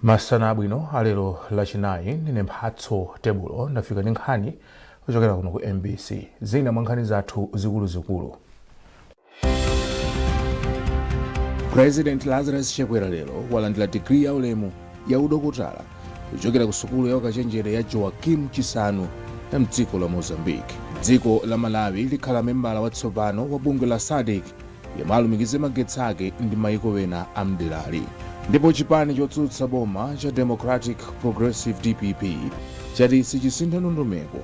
Masana abwino alero lachinayi ndine mphatso tebulo ndafika ndi nkhani kuchokera kuno ku MBC. Zina mwa nkhani zathu zikuluzikulu. President Lazarus Chakwera lero walandira digiri ya ulemu ya udokotala kuchokera ku sukulu ya ukachenjere ya Joaquim Chissano ya mdziko la Mozambique. Dziko la Malawi likhala membala watsopano wa bungwe la SADC yemwe alumikize magetsi ake ndi mayiko ena amderali. Ndipo chipani chotsutsa boma cha Democratic Progressive DPP chati sichisintha ndondomeko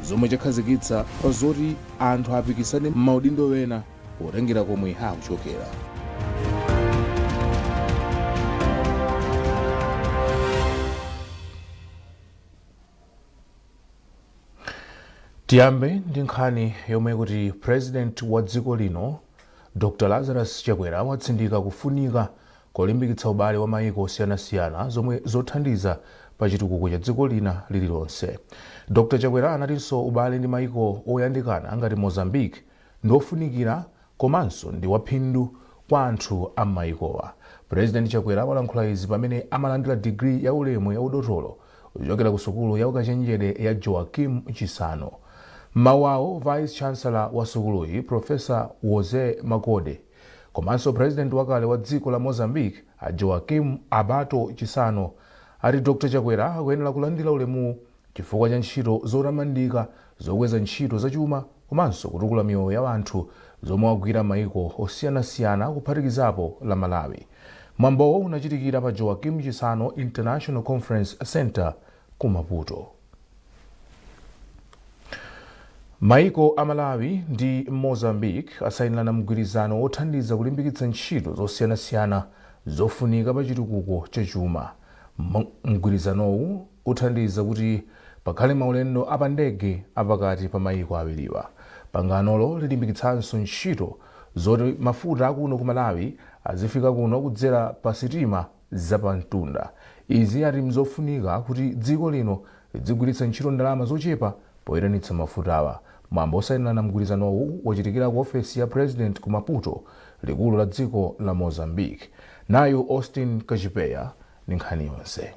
zomwe chakhazikitsa pa zoti anthu apikisane m'maudindo ena potengera komwe akuchokera. Tiyambe ndi nkhani yomwe kuti President wa dziko lino Dr. Lazarus Chakwera watsindika kufunika kolimbikitsa ubale wa mayiko osiyanasiyana zomwe zothandiza pa chitukuko cha dziko lina lililonse. Dr. Chakwera anatinso ubale ndi mayiko oyandikana ngati Mozambique ndofunikira komanso ndi waphindu kwa anthu a mayikowa. President Chakwera walankhula izi pamene amalandira digiri ya ulemu ya udotolo kuchokera ku sukulu ya ukachenjere ya Joaquim Chissano. Mawawo Vice Chancellor wa sukuluyi Professor Jose Makode komanso President wakale wa dziko la Mozambique a Joaquim Abato Chissano ati Dr. Chakwera akuyenera kulandira ulemu chifukwa cha ntchito zotamandika zokweza ntchito zachuma komanso kutukula miyoyo ya anthu zomwe wagwira mayiko osiyanasiyana kuphatikizapo la Malawi. Mwambowo unachitikira pa Joaquim Chissano International Conference Center ku Maputo. Mayiko a Malawi ndi Mozambique asayinirana mgwirizano wothandiza kulimbikitsa ntchito zosiyanasiyana zofunika pa chitukuko cha chuma. Mgwirizanowu uthandiza kuti pakhale maulendo apandege apakati pa mayiko awiriwa. Panganolo lilimbikitsanso ntchito zoti mafuta akuno ku Malawi azifika kuno kudzera pa sitima zapamtunda. Izi ati mzofunika kuti dziko lino lidzigwiritsa ntchito ndalama zochepa poyeranitsa mafutawa. Mwambo osayinirana mgwirizanowu wachitikira ku ofesi ya President ku Maputo, likulu la dziko la Mozambique. Nayo Austin Kachipeya ndi nkhani yonse.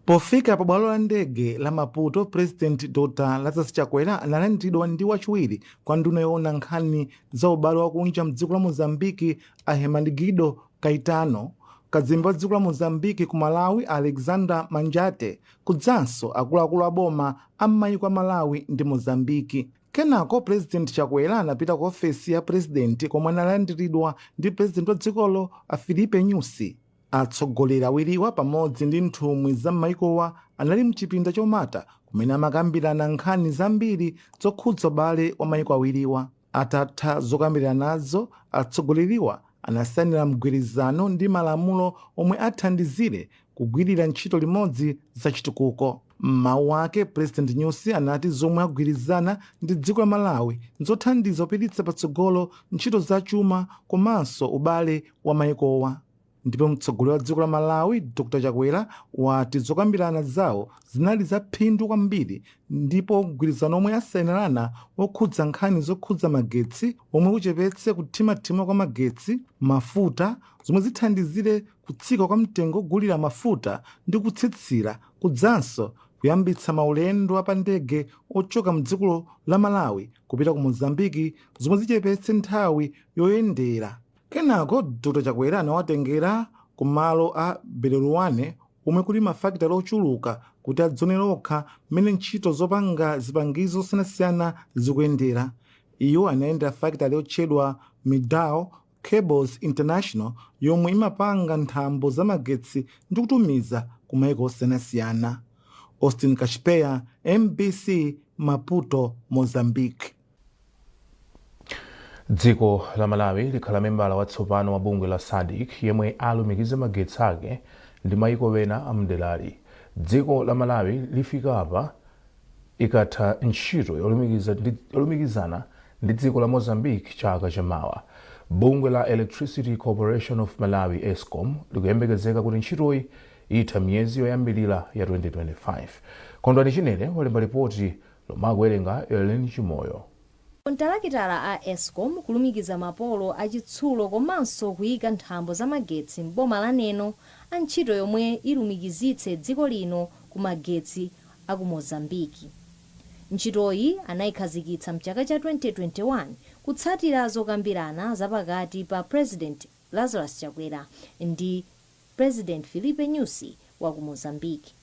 Pofika pa bwalo la ndege la Maputo, President Dr. Lazarus Chakwera analandiridwa ndi wachiwiri kwa nduna yoona nkhani za ubale wakunja mdziko la Mozambique a Hermenegildo Caetano, kazembe wa dziko la Mozambique ku Malawi Alexander Manjate, kudzanso akuluakulu aboma a m'mayiko a Malawi ndi Mozambique. Kenako President Chakwera anapita ku ofesi ya President komwe analandiridwa ndi President wa dzikolo a Filipe Nyusi. Atsogoleri awiriwa pamodzi ndi nthumwi za m'mayikowa anali mchipinda chomata kumene amakambirana nkhani zambiri zokhudza ubale wa mayiko awiriwa. Atatha zokambiranazo, atsogoleriwa anasayinira mgwirizano ndi malamulo omwe athandizire kugwirira ntchito limodzi za chitukuko. M'mawu ake, President Nyusi anati zomwe agwirizana ndi dziko la Malawi nzothandiza kupititsa patsogolo ntchito za chuma komanso ubale wa mayikowa. Ndipo mtsogoleri wa dziko la Malawi Dr. Chakwera wati zokambirana zawo zinali za phindu kwambiri, ndipo mgwirizano omwe asayinirana wokhudza nkhani zokhudza magetsi omwe uchepetse kuthimathima kwa magetsi, mafuta zomwe zithandizire kutsika kwa mtengo ogulira mafuta ndi kutsitsira, kudzanso kuyambitsa maulendo apandege ochoka mdziko la Malawi kupita ku Mozambique zomwe zichepetse nthawi yoyendera. Kenako Dr. Chakwera anawatengera ku malo a Bereluwane omwe kuli mafakitale ochuluka kuti adzionere okha mmene ntchito zopanga zipangizo zosiyanasiyana zikuyendera. Iyo anayendera fakitale yotchedwa Midao Cables International yomwe imapanga nthambo za magetsi ndi kutumiza ku mayiko osiyanasiyana. Austin Kachipeya, MBC, Maputo, Mozambique. Dziko la Malawi likhala membala watsopano wa bungwe la SADC yemwe alumikize magetsi ake ndi mayiko ena amderali. Dziko la Malawi lifika apa ikatha ntchito yolumikizana ndi dziko la Mozambique chaka chamawa. Bungwe la Electricity Corporation of Malawi ESCOM likuyembekezeka kuti ntchitoyi itha miyezi yoyambirira ya 2025. Kondwani Chinene walemba ripoti lomwe akuwerenga Ellen Chimoyo. kontalakitala a Eskom kulumikiza mapolo achitsulo komanso kuyika nthambo za magetsi m'boma la Neno a ntchito yomwe ilumikizitse dziko lino ku magetsi a ku Mozambiki. Ntchitoyi anayikhazikitsa mchaka cha 2021 kutsatira zokambirana zapakati pa President Lazarus Chakwera ndi President Filipe Nyusi wa ku Mozambiki.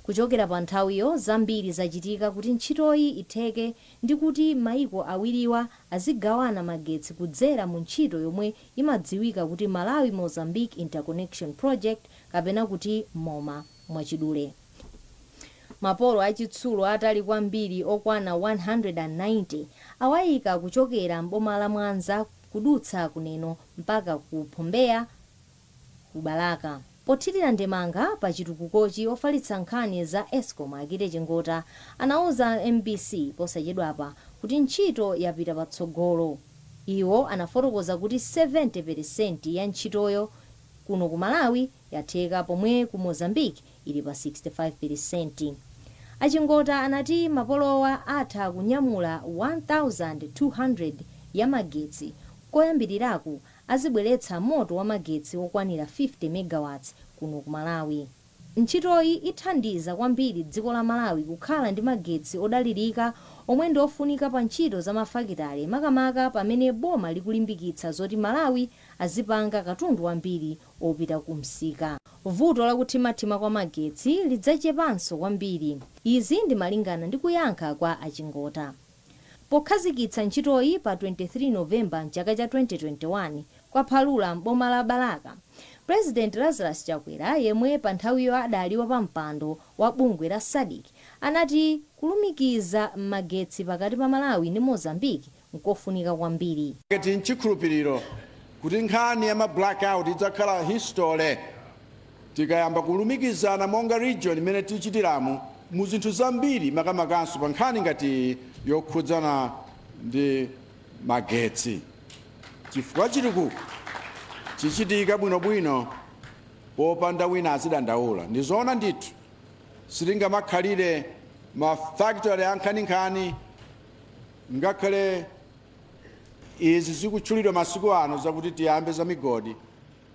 Kuchokera pa nthawiyo zambiri zachitika kuti ntchitoyi itheke ndi kuti maiko awiriwa azigawana magetsi kudzera mu ntchito yomwe imadziwika kuti Malawi Mozambique Interconnection Project kapena kuti MOMA mwachidule. Mapolo achitsulo atali kwambiri okwana 190 awayika kuchokera m'boma la Mwanza kudutsa kuneno mpaka ku Phombeya ku Balaka. Pothirira ndemanga pa chitukukochi ofalitsa nkhani za Eskom Akite Chingota anauza MBC posachedwapa kuti ntchito yapita patsogolo. Iwo anafotokoza kuti 70% ya ntchitoyo kuno ku Malawi yatheka pomwe ku Mozambique ili pa 65%. Achingota anati mapolowa atha kunyamula 1200 ya magetsi koyambiriraku azibweretsa moto wa magetsi okwanira 50 megawatts kuno ku Malawi. Ntchitoyi ithandiza kwambiri dziko la Malawi kukhala ndi magetsi odalirika omwe ndi ofunika pa ntchito za mafakitale makamaka pamene boma likulimbikitsa zoti Malawi azipanga katundu wambiri opita ku msika. Vuto lakuthimathima kwa magetsi lidzachepanso kwambiri. Izi ndi malingana ndi kuyankha kwa Achingota. Pokhazikitsa ntchitoyi pa 23 Novemba mchaka cha 2021 kwa Phalula m'boma la Balaka, President Lazarus Chakwera yemwe pa nthawiyo adali wa mpando wa bungwe la SADC anati kulumikiza magetsi pakati pa Malawi ndi Mozambique nkofunika kwambiri. Ngati nchikhulupiriro kuti nkhani ya blackout idzakhala history tikayamba kulumikizana monga region imene tichitiramo mu zinthu zambiri makamakanso pa nkhani ngati yokhudzana ndi magetsi. Chifukwa chitukuko chichitika bwinobwino popanda wina azidandaula. Ndizoona ndithu sitingamakhalire mafactory ankhaninkhani ngakhale izi zikutchulidwa masiku ano zakuti tiyambe za migodi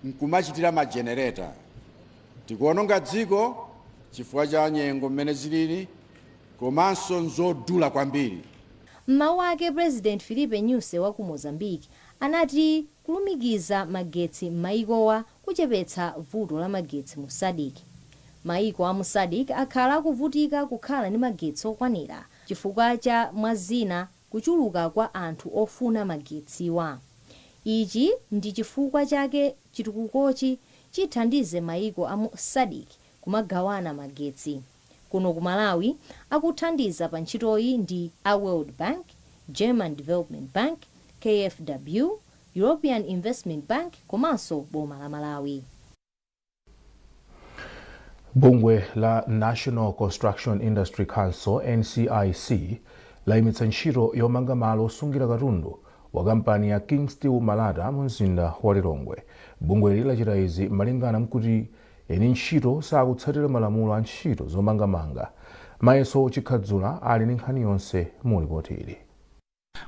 nkumachitira magenerator. Tikuononga dziko chifukwa cha nyengo mmene zilili komanso nzodula kwambiri. Mmawu ake President Filipe Nyusi wa ku Mozambique anati kulumikiza magetsi m'maikowa kuchepetsa vuto la magetsi mu SADC. Maiko a mu SADC akhala akuvutika kukhala ndi magetsi okwanira chifukwa cha mwazina kuchuluka kwa anthu ofuna magetsiwa. Ichi ndi chifukwa chake chitukukochi chithandize maiko a mu SADC kumagawana magetsi. Kuno ku Malawi akuthandiza pa ntchitoyi ndi a World Bank, German Development Bank, KfW, European Investment Bank komanso boma la Malawi. Bungwe la National Construction Industry Council NCIC laimitsa ntchito yomanga malo osungira katundu wa kampani ya King Steel Malata mu mzinda wa Lilongwe. Bungwe lachita izi malingana mkuti eni ntchito sakutsatira malamulo a ntchito zomangamanga. Mayeso Chikhadzula ali ndi nkhani yonse mu ripoti ili.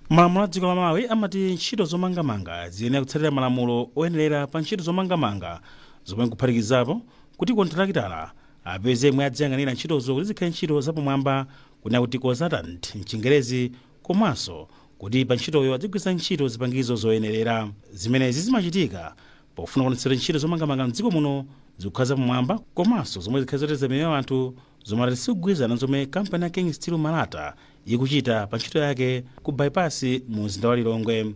Malamulo a dziko la Malawi amati ntchito zomangamanga ziyenera kutsatira malamulo oyenera pa ntchito zomangamanga zomwe kuphatikizapo kuti kontrakitala apeze mwe adziyang'anira ntchitozo kuti zikhale ntchito zapamwamba kunena kuti consultant m'Chingerezi komanso kuti pa ntchitoyo adzigwiritsa ntchito zipangizo zoyenerera. Zimenezi zimachitika pofuna kuonetsera ntchito zomangamanga mdziko muno zikukhala zapamwamba komanso zomwe zikhale zoteteza miyoyo ya anthu zomwe sikugwirizana zomwe kampani ya King Steel Malata ikuchita pa ntchito yake ku bypass mu mzinda wa Lilongwe.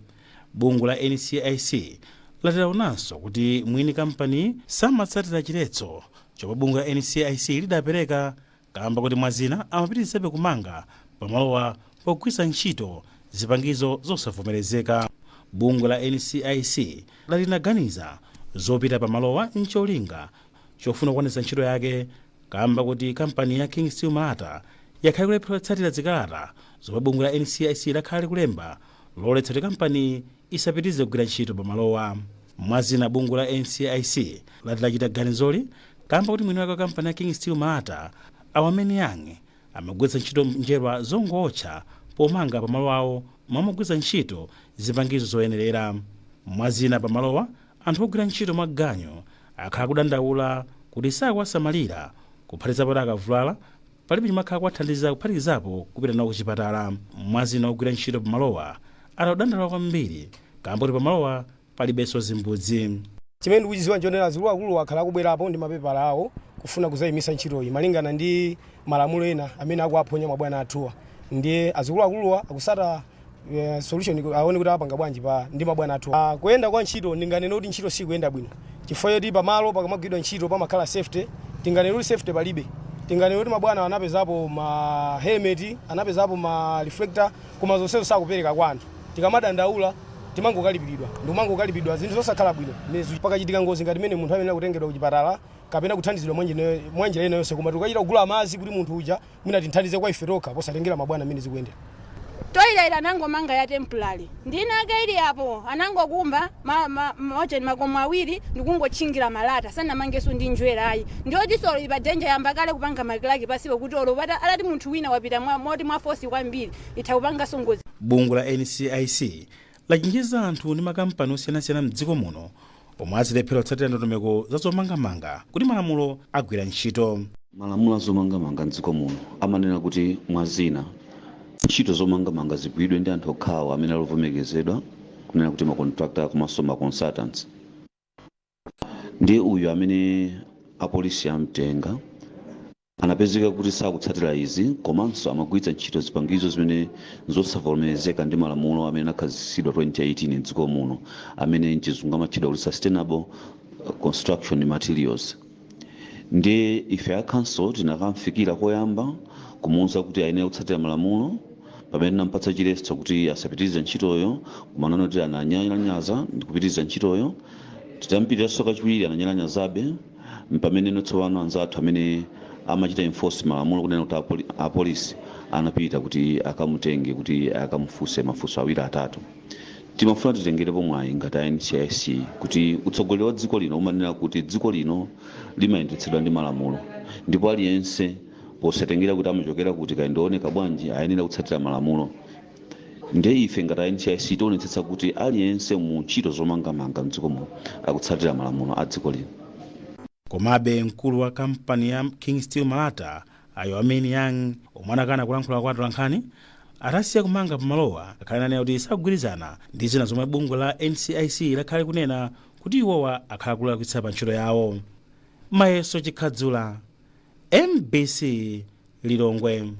Bungwe la NCIC lateraonanso kuti mwini kampani samatsatira chiletso chomwe bungwe la NCIC lidapereka kamba kuti mwazina amapitirizabe kumanga pamalowa pogwiritsa ntchito zipangizo zosavomerezeka. Bungwe la NCIC linaganiza zopita pamalowa ncholinga chofuna kuonetsa ntchito yake kamba kuti kampani ya King Steel Malata yakhale kulephera kutsatira zikalata zomwe bungwe la NCIC lakhale kulemba loletsa kuti kampani isapitirize kugwira ntchito pamalowa. Mwazina bungwe la NCIC lachita ganizoli kamba kuti mwini wake wa kampani ya King Steel Malata awamene yange amagwiritsa ntchito njerwa zongotcha pomanga pamalo awo momagwiritsa ntchito zipangizo zoyenerera. Mwazina pamalowa anthu ogwira ntchito mwaganyu akhala kudandaula kuti sakuwasamalira kuphatikizapo akavulala palibe chimakhala kuwathandiza kuphatikizapo kupita nawo kuchipatala. Mwazina ogwira ntchito pamalowa akudandaula kwambiri kamboti pamalowa palibenso zimbudzi. Chimene ndikuchidziwa nchonera azuluakulu akhala akubwerapo ndi mapepala awo kufuna kuzayimisa ntchitoyi malingana ndi malamulo ena amene akuaphonya mabwana athuwa. Ndiye azuluakuluwa akusata solution aone kuti apanga bwanji pa ndi mabwana athuwa. Kuyenda kwa ntchito ndinganene kuti ntchito sikuyenda bwino chifukwa choti pamalo pakamagwidwa ntchito pamakhala safety, tinganene kuti safety palibe. Tinganene kuti mabwana anapezapo ma helmet, anapezapo ma reflector, koma zonsezo sakupereka kwa anthu. Tikamadandaula timangokalipiridwa ndimangokalipidwa zinthu zosakhala bwino nezo pakachitika ngozi ngati mene munthu amene akutengedwa kuchipatala kapena kuthandizidwa mwanjira ina yonse koma tikachita kugula amazi kuti munthu uja mwina tithandize kwa ife tokha posatengera mabwana amene zikuyendera. Toilet anangomanga ya temporary ndinake ili apo anangokumba makomo awiri ndikungotchingira malata sanamangeso ndi njwerayi ndiodisolo ipa danger yamba kale kupanga makilaki pasipo kuti olopata alati munthu wina wapita moti mwa force kwambiri itha kupanga songozi. Bungwe la NCIC lachenjeza anthu ndi makampani osiyanasiyana mdziko muno omwe azilephera kutsatira ndondomeko za zomangamanga kuti malamulo agwira ntchito. Malamulo azomangamanga mdziko muno amanena kuti mwazina ntchito zomangamanga zigwiridwe ndi anthu okhawo amene alovomerezedwa kunena kuti macontractor komanso ma consultants. Ndi uyu amene apolisi amtenga anapezeka kuti sakutsatira izi komanso amagwiritsa ntchito zipangizo zimene zosavomerezeka ndi malamulo amene akhazikitsidwa 2018 mdziko muno amene mchizungu amatchedwa kuti sustainable construction materials. Ndi ife a council tinakamfikira koyamba kumuwuza kuti ayenera kutsatira malamulo pamene nampatsa chiletso kuti asapitirize ntchitoyo koma ananena kuti ananyalanyaza ndi kupitiriza ntchitoyo. Titampitiranso kachiwiri ananyalanyazabe pamene tsopano anzathu amene amachita enforce malamulo kunena kuti apolisi anapita kuti akamutenge kuti akamufunse mafunso awiri atatu. Timafuna titengerepo mwayi ngati NCIC kuti utsogoleri wa dziko lino umanena kuti dziko lino limayendetsedwa ndi malamulo ndipo aliyense posatengera kuti amachokera kuti kaindooneka bwanji ayenera kutsatira malamulo. Ndiye ife ngati NCIC tionetsetsa kuti aliyense mu ntchito zomangamanga mdziko muno akutsatira malamulo a dziko lino. Komabe mkulu wa kampani ya King Steel Malata ayo amene yang omwe anakana kulankhula kwa atolankhani atasiya kumanga pamalowa akhala kuti sakugwirizana ndi zina zomwe bungwe la NCIC lakhale kunena kuti iwowa akhala kulakwitsa pa ntchito yawo. Mayeso Chikhadzula, MBC Lilongwe.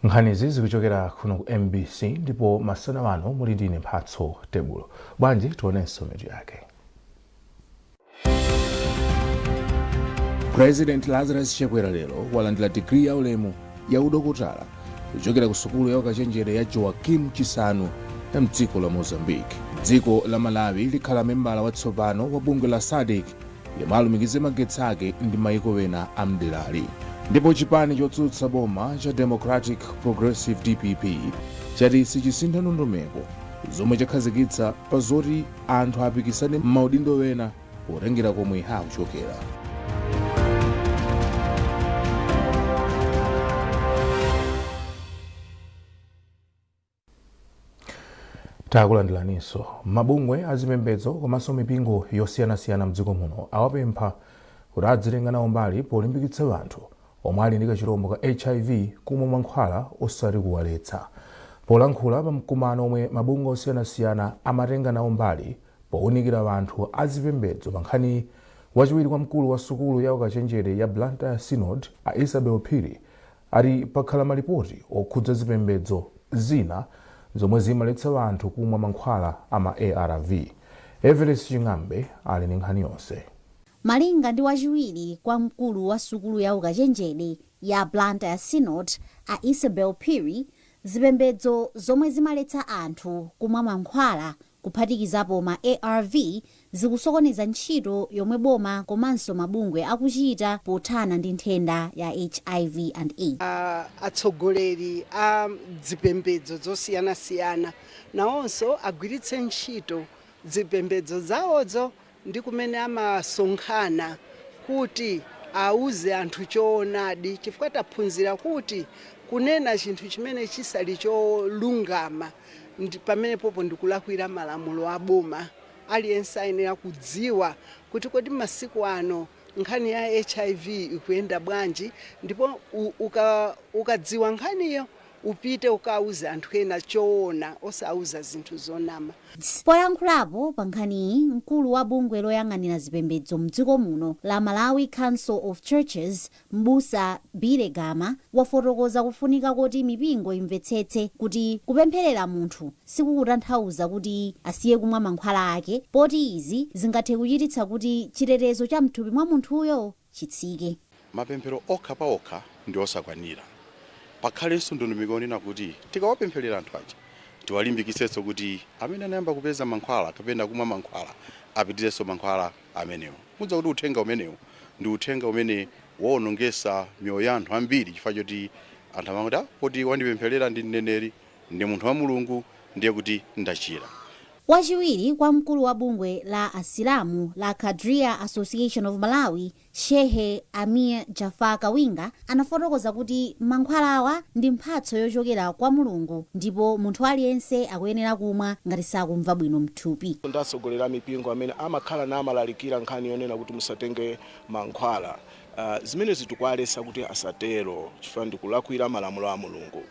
Nkhanizi zikuchokera kuno ku MBC ndipo masana wano muli ndine Mphatso Tebulo. Bwanji tionenso mitu yake. President Lazarus Chakwera lero walandira degree ya ulemu ya udokotala kuchokera ku sukulu ya ukachenjere ya Joaquim Chissano ya mdziko la Mozambique. Dziko la Malawi likhala membala watsopano wa bungwe la SADC yomwe alumikize magetsi ake ndi maiko wena amderali. Ndipo chipani chotsutsa boma cha Democratic Progressive DPP chati sichisintha ndondomeko zomwe chakhazikitsa pa zoti anthu apikisane m'maudindo wena potengera komwe akuchokera. Takulandilaninso mabungwe azipembedzo komanso mipingo yosiyanasiyana mdziko muno awapempha kuti adzitenga nawo mbali polimbikitsa anthu omwe ali ndi kachirombo ka HIV kumwa mankhwala osati kuwaletsa. Polankhula pa mkumano omwe mabungwe osiyanasiyana amatenga nawo mbali powunikira anthu azipembedzo pa nkhani, wachiwiri kwa mkulu wa sukulu ya ukachenjere ya Blantyre Synod a Isabel Phiri ati pakhala malipoti okhudza zipembedzo zina zomwe zimaletsa anthu kumwa mankhwala ama ARV. Everest Ching'ambe ali ndi nkhani yonse. Malinga ndi wachiwiri kwa mkulu wa sukulu ya ukachenjere ya Blantyre Synod a Isabel Phiri, zipembedzo zomwe zimaletsa anthu kumwa mankhwala kuphatikizapo ma ARV zikusokoneza ntchito yomwe boma komanso mabungwe akuchita pothana ndi nthenda ya HIV and AIDS. Atsogoleri a zipembedzo zosiyanasiyana nawonso agwiritse ntchito zipembedzo zawozo ndi kumene amasonkhana kuti auze anthu choonadi, chifukwa taphunzira kuti kunena chinthu chimene chisali cholungama pamene popo ndikulakwira malamulo a boma. Aliyense ayenera kudziwa kuti kodi masiku ano nkhani ya HIV ikuyenda bwanji, ndipo ukadziwa nkhaniyo upite ukauza anthu ena choona osauza zinthu zonama. Poyankhulapo pa nkhaniyi, mkulu wa bungwe loyang'anira zipembedzo mdziko muno la Malawi Council of Churches, Mbusa Bilegama, wafotokoza kufunika kuti mipingo imvetsetse kuti kupempherera munthu sikukutanthauza kuti asiye kumwa mankhwala ake, poti izi zingathe kuchititsa kuti chitetezo cha mthupi mwa munthuyo chitsike. Mapemphero okha pa okha ndi osakwanira. Pakhalenso ndondomeko yonena kuti tikawapempherera anthu aja tiwalimbikitsenso kuti amene anayamba kupeza mankhwala kapena kumwa mankhwala apitirenso mankhwala amenewo. Mudza kuti uthenga umenewo ndi uthenga umene wonongesa mioyo ya anthu ambiri, chifukwa choti anthu amakuti poti wandipempherera ndi mneneri, ndi munthu wa Mulungu, ndiye kuti ndachira. Wachiwiri kwa mkulu wa bungwe la Asilamu la Qadria Association of Malawi, Shehe Amir Jafar Kawinga, anafotokoza kuti mankhwalawa ndi mphatso yochokera kwa Mulungu ndipo munthu aliyense akuyenera kumwa ngati sakumva bwino mthupi. Ndatsogolera mipingo amene amakhala namalalikira nkhani yonena kuti musatenge mankhwala. Zimene zitukwalesa kuti asatero chifukwa ndikulakwira malamulo a Mulungu.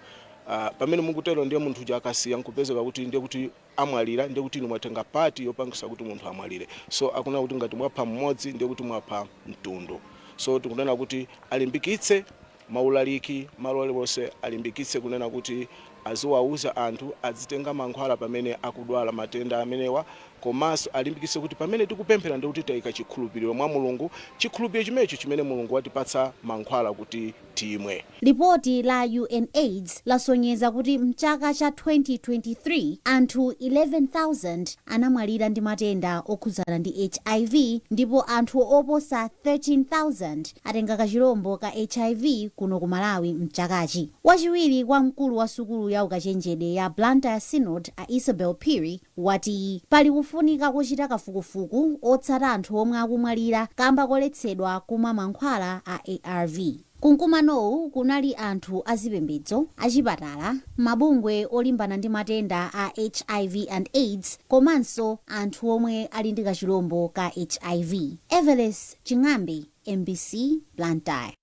Pamene mukutero ndiye munthu uja akasiya nkupezeka kuti ndiye kuti amwalira, ndiye kuti mwatenga pati yopangisa kuti munthu amwalire. So akuna kuti ngati mwapha mmodzi ndiye kuti mwapha mtundu. So tikunena kuti alimbikitse maulaliki malo aliwonse, alimbikitse kunena kuti aziwauza anthu azitenga mankhwala pamene akudwala matenda amenewa, komanso alimbikitse kuti pamene tikupemphera ndi kuti tayika chikhulupiriro mwa Mulungu, chikhulupiriro chimenecho chimene Mulungu watipatsa mankhwala kuti timwe. Ripoti la UNAIDS lasonyeza kuti mchaka cha 2023 anthu 11,000 anamwalira ndi matenda okhudzana ndi HIV, ndipo anthu oposa 13,000 atenga kachirombo ka HIV kuno ku Malawi mchakachi. Wachiwiri kwa mkulu wa sukulu ya ukachenjede ya Blantyre Synod a Isabel Phiri wati pali kufunika kuchita kafukufuku otsata anthu omwe akumwalira kamba koletsedwa kumwa mankhwala a ARV. Kunkumanowu kunali anthu azipembedzo, achipatala, mabungwe olimbana ndi matenda a HIV and AIDS, komanso anthu omwe ali ndi kachirombo ka HIV. Eveles Ching'ambe, MBC, Blantyre.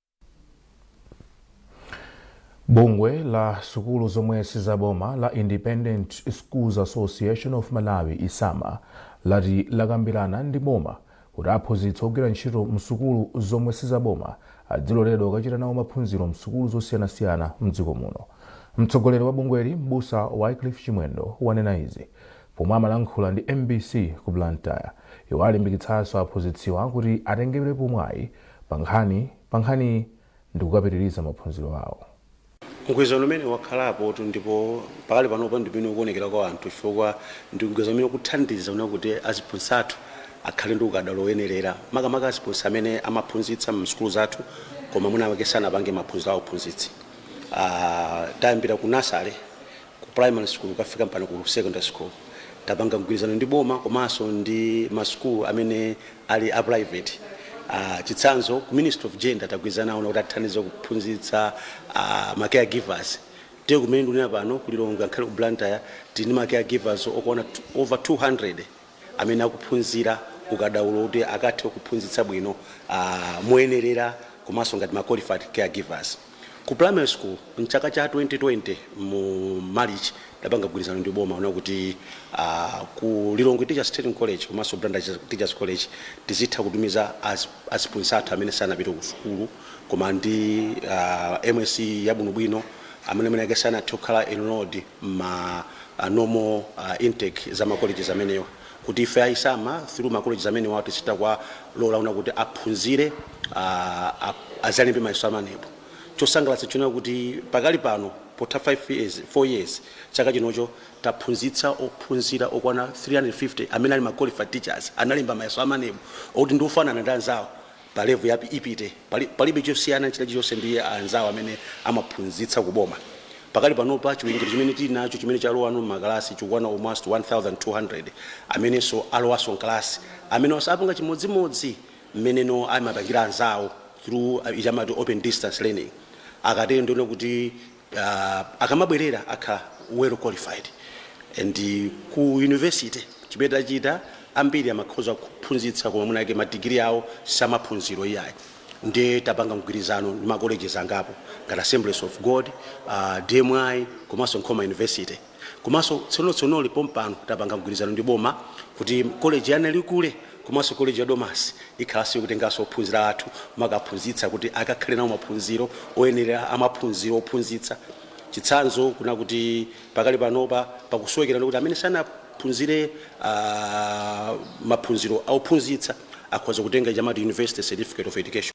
Bungwe la sukulu zomwe sizaboma la Independent Schools Association of Malawi ISAMA lati lakambirana ndi boma kuti aphunzitsi ogwira ntchito msukulu zomwe sizaboma adziloledwa kukachita nawo maphunziro msukulu zosiyanasiyana mdziko muno. Mtsogoleri wa bungweli Mbusa Wycliffe Chimwendo wanena izi pomwe amalankhula ndi MBC ku Blantyre. Iwo alimbikitsanso aphunzitsiwa kuti atengerepo mwayi pa nkhani ndi kukapitiriza maphunziro awo. Mgwirizano umene wakhalapo ndipo pakali panopa ndipino kuonekera kwa anthu chifukwa ndi mgwirizano umene kuthandiza kuti aziphunzitsi athu akhale ndi ukadaulo woyenerera, makamaka aziphunzitsi amene amaphunzitsa msukulu zathu koma mwina akesana apange maphunziro a uphunzitsi. Tayambira ku nursery, ku primary school kufika mpaka ku secondary school. Tapanga mgwirizano ndi boma komanso ndi masukulu amene ali a private. Chitsanzo ku Ministry of Gender tagwirizana nawo kuti athandize kuphunzitsa ma caregivers. Ndiye kumene ndunena pano kulilonga nkhale ku Blantyre tini ma caregivers okwana over 200 amene akuphunzira ukadaulo kuti akathe kuphunzitsa bwino moyenerera komanso ngati ma qualified caregivers. Ku primary school mchaka cha 2020 mu March tapanga mgwirizano ndi boma ona kuti ku Lilongwe Teachers Training College komanso Blantyre Teachers College tizitha kutumiza aziphunzitsi athu amene sanapite ku sukulu koma ndi MSc yabwinobwino amene akesana kukhala enrolled ma normal intake za ma colleges ameneyo kuti ife aisama through ma colleges amene watu sita kwa lola una kuti aphunzire azalembe mayeso amenewo. Chosangalatsa chona kuti pakali pano pota 4 years chaka chinocho taphunzitsa ophunzira okwana 350 amene ali ma qualified teachers analemba mayeso amenewo okuti ndi ofanana ndi anzawo pa level yapi ipite palibe chosiyana chila chonse ndi anzawo amene amaphunzitsa kuboma. Pakali panopa chiwerengero chimene tili nacho chimene chalowa no makalasi chikwana almost 1200 amene so alowaso mkalasi amene osapanga chimodzimodzi mmene amapangira anzawo through ijamati open distance learning. Akatero ndone kuti akamabwerera akha well qualified. And ku university chimene achita ambiri amakhoza kuphunzitsa koma munake madigiri awo samaphunziro iyayi. Ndiye tapanga mgwirizano ndi macolleges angapo ngati Assemblies of God, DMI komanso Nkhoma University. Komanso tsono pompano tapanga mgwirizano ndi boma kuti college yana likule komanso college ya Domasi ikhalanso kutenganso ophunzira athu makaphunzitsa kuti akakhale nawo maphunziro oyenera amaphunziro ophunzitsa. Chitsanzo kuna kuti pakali panopa pakusowekera kuti amene sanaphunzire maphunziro ophunzitsa akhoza kutenga chamati University Certificate of Education.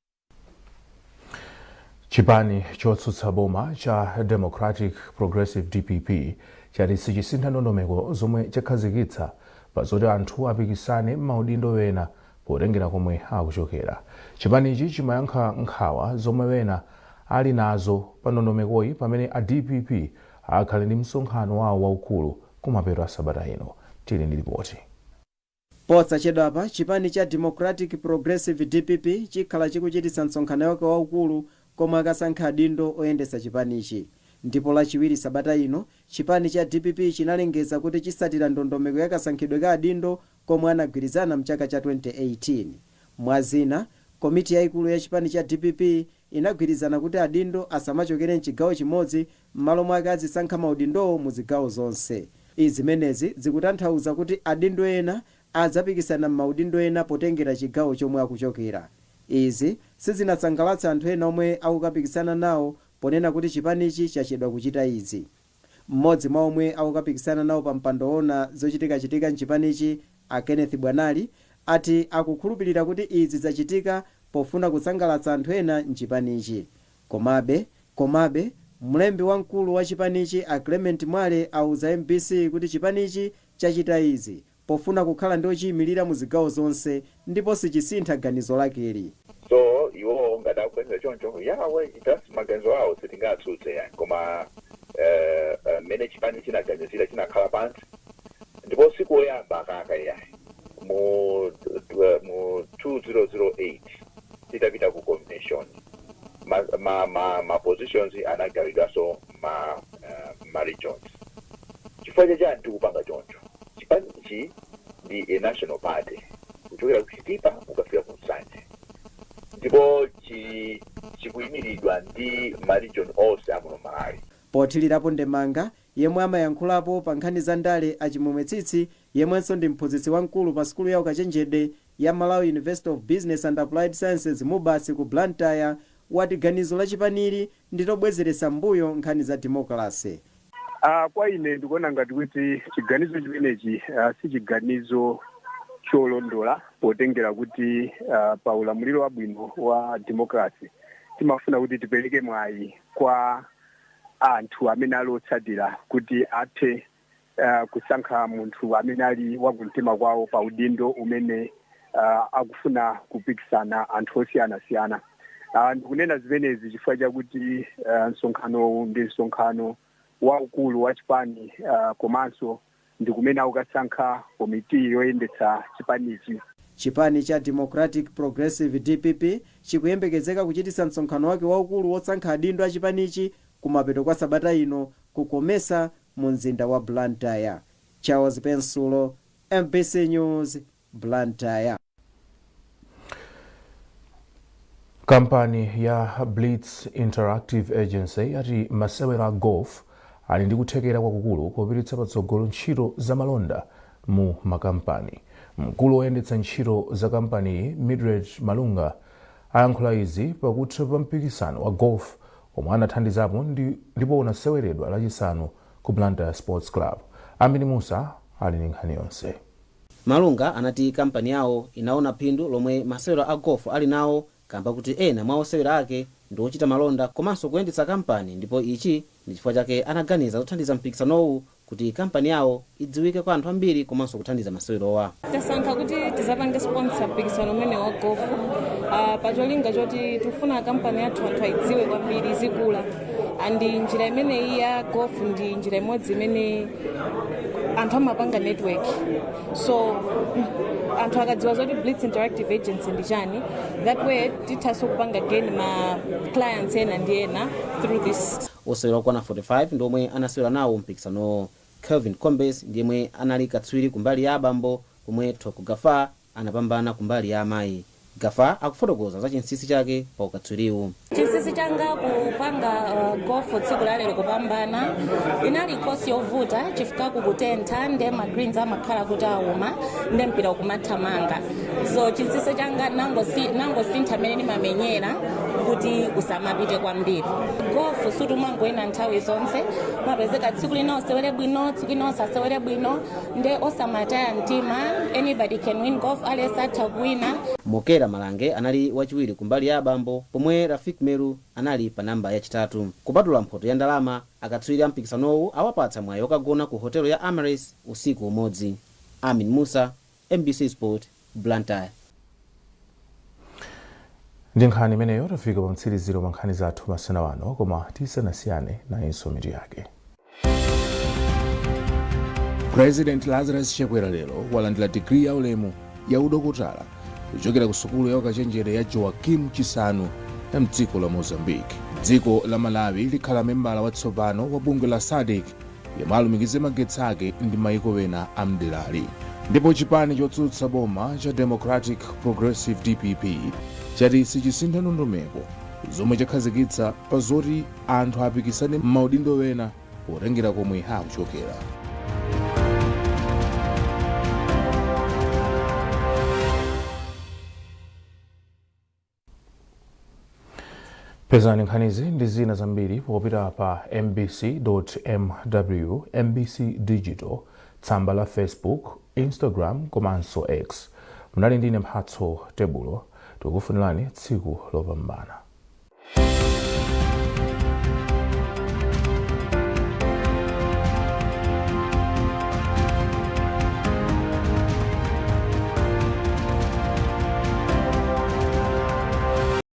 Chipani chotsutsa boma cha Democratic Progressive DPP chati sichisintha ndondomeko zomwe chakhazikitsa pazoti anthu apikisane m'maudindo wena potengera komwe akuchokera. Chipanichi chimayankha nkhawa zomwe wena ali nazo pa ndondomekoyi pamene a DPP akhale ndi msonkhano wawo waukulu kumapeto a sabata ino. Tili ndi ripoti. Posachedwapa chipani cha Democratic Progressive DPP chikhala chikuchititsa msonkhano wake waukulu komwe akasankha adindo oyendetsa chipanichi. Ndipo lachiwiri sabata ino chipani cha DPP chinalengeza kuti chisatira ndondomeko yakasankhidwe ka adindo komwe anagwirizana mchaka cha 2018. Mwazina, komiti yaikulu ya chipani cha DPP inagwirizana kuti adindo asamachokere mchigawo chimodzi m'malo mwake azisankha maudindowo mu zigawo zonse. Izimenezi zikutanthauza kuti adindo ena adzapikisana m'maudindo ena potengera chigawo chomwe akuchokera. Izi sizinasangalatsa anthu ena omwe akukapikisana nawo ponena kuti chipanichi chachedwa kuchita izi. Mmodzi mwa omwe akukapikisana nawo pa mpando ona zochitika mchipanichi a Kenneth Bwanali ati akukhulupirira kuti izi zachitika pofuna kusangalatsa anthu ena mchipanichi. Komabe mlembi wamkulu wa chipanichi a Clement Mwale auza MBC kuti chipanichi chachita izi pofuna kukhala ndi ochiyimirira mu zigawo zonse ndipo sichisintha ganizo lakeli. So iwo ngati akupeza choncho yawe itasi maganizo awo sitingatsutse yani koma mene chipani chinaganizira chinakhala pansi ndipo siku oyamba akaka yayi mu 2008 tidapita ku combination ma positions anagawidwaso ma regions. Chifukwa chani tikupanga choncho chipanichi ndi a national party kuchokera kuchitipa ukafika ku Nsanje ndipo chikuyimiridwa ndi ma region onse amuno Malawi. Pothirirapo Ndemanga yemwe amayankhulapo pa nkhani za ndale achimwemwetsitsi yemwenso ndi mphunzitsi wamkulu pa sukulu ya ukachenjede ya Malawi University of Business and Applied Sciences MUBAS ku Blantyre wati ganizo la chipaniri nditobwezeretsa mbuyo nkhani za democracy. Kwa ine ndikuona ngati kuti chiganizo chimenechi si chiganizo cholondola potengera kuti pa ulamuliro wabwino wa democracy timafuna kuti tipereke mwayi kwa anthu amene alotsatira kuti athe kusankha munthu amene ali wakumtima kwawo pa udindo umene akufuna kupikisana anthu osiyanasiyana. Ndikunena zimenezi chifukwa chakuti msonkhano ndi msonkhano waukulu wa chipani komanso ndi kumene akukasankha komiti yoyendetsa chipanichi. Chipani cha Democratic Progressive DPP chikuyembekezeka kuchititsa msonkhano wake waukulu wosankha adindo a chipanichi kumapeto kwa sabata ino kukomesa mu mzinda wa Blantyre. Charles Pensulo, MBC News, Blantyre. Kampani ya Blitz Interactive Agency ati masewera golf ali ndi kuthekera kwakukulu popititsa patsogolo ntchito za malonda mu makampani. Mkulu woyendetsa ntchito za kampani Mildred Malunga ayankhula izi pakutha pa mpikisano wa golf omwe anathandizapo ndipo unaseweredwa lachisanu ku Blantyre Sports Club. Amini Musa ali ndi nkhani yonse. Malunga anati kampani yawo inaona phindu lomwe masewera a golf ali nawo kamba kuti ena mwa osewera ake ndi ochita malonda komanso kuyendetsa kampani, ndipo ichi ndi chifukwa chake anaganiza kuthandiza mpikisanowu kuti kampani yawo idziwike kwa anthu ambiri komanso kuthandiza masewerowa. Tasankha kuti tizapange sponsor mpikisano umene wa golf pacholinga choti tifuna kampani yathu anthu aidziwe kwambiri zikula. Andi njira imene ya golf ndi njira imodzi imene anthu amapanga network. So anthu akadziwa zoti Blitz Interactive Agency ndi chani, that way tithaso kupanga gain ma clients ena ndi ena through this. osewera okwana 45 ndi omwe anasewera nawo mpikisanowo. Kelvin Combes ndiyemwe anali katswiri kumbali ya abambo, pomwe Toko Gafa anapambana kumbali ya amayi. Gafa akufotokoza za chinsinsi chake pa ukatswiriwu. Chinsinsi changa kupanga golf tsiku la lero kupambana inali kosi yovuta chifukwa kukutentha nde magreens amakhala kuti auma nde mpira ukumathamanga. So chinsinsi changa nangosintha amene ndimamenyera kuti usamapite kwambiri. Golf sutumangoyenda nthawi zonse, mapezeka tsiku lina osewere bwino, tsiku lina osasewere bwino, nde osamataya mtima. Anybody can win golf, alesa atha kuwina. Mokera Malange anali wachiwiri kumbali ya abambo, pomwe Rafik Meru anali pa namba yachitatu. Kupatula mphoto ya ndalama, akatswiri a mpikisanowu awapatsa mwayi okagona ku hotelo ya Amaris usiku umodzi. Amin Musa, MBC Sport, Blantyre. Ndi nkhani imeneyo tafika pa mtsiriziro wa nkhani zathu masana wano, koma tisanasiyane nayenso mitu yake. President Lazarus Chakwera lero walandira digiri ya ulemu ya udokotala kuchokera ku sukulu ya ukachenjere ya Joaquim Chissano ya mdziko la Mozambique. Dziko la Malawi likhala membala watsopano wa bungwe la SADC yemwe alumikize magetsi ake ndi mayiko ena amderali. Ndipo chipani chotsutsa boma cha Democratic Progressive DPP chati sichisintha ndondomeko zomwe chakhazikitsa pa zoti anthu apikisane m'maudindo ena potengera komwe akuchokera. Pezani nkhanizi ndi zina zambiri popita pa mbc.mw, MBC Digital, tsamba la Facebook, Instagram komanso X. Munali ndine Mphatso Tebulo, tikufunirani tsiku lopambana.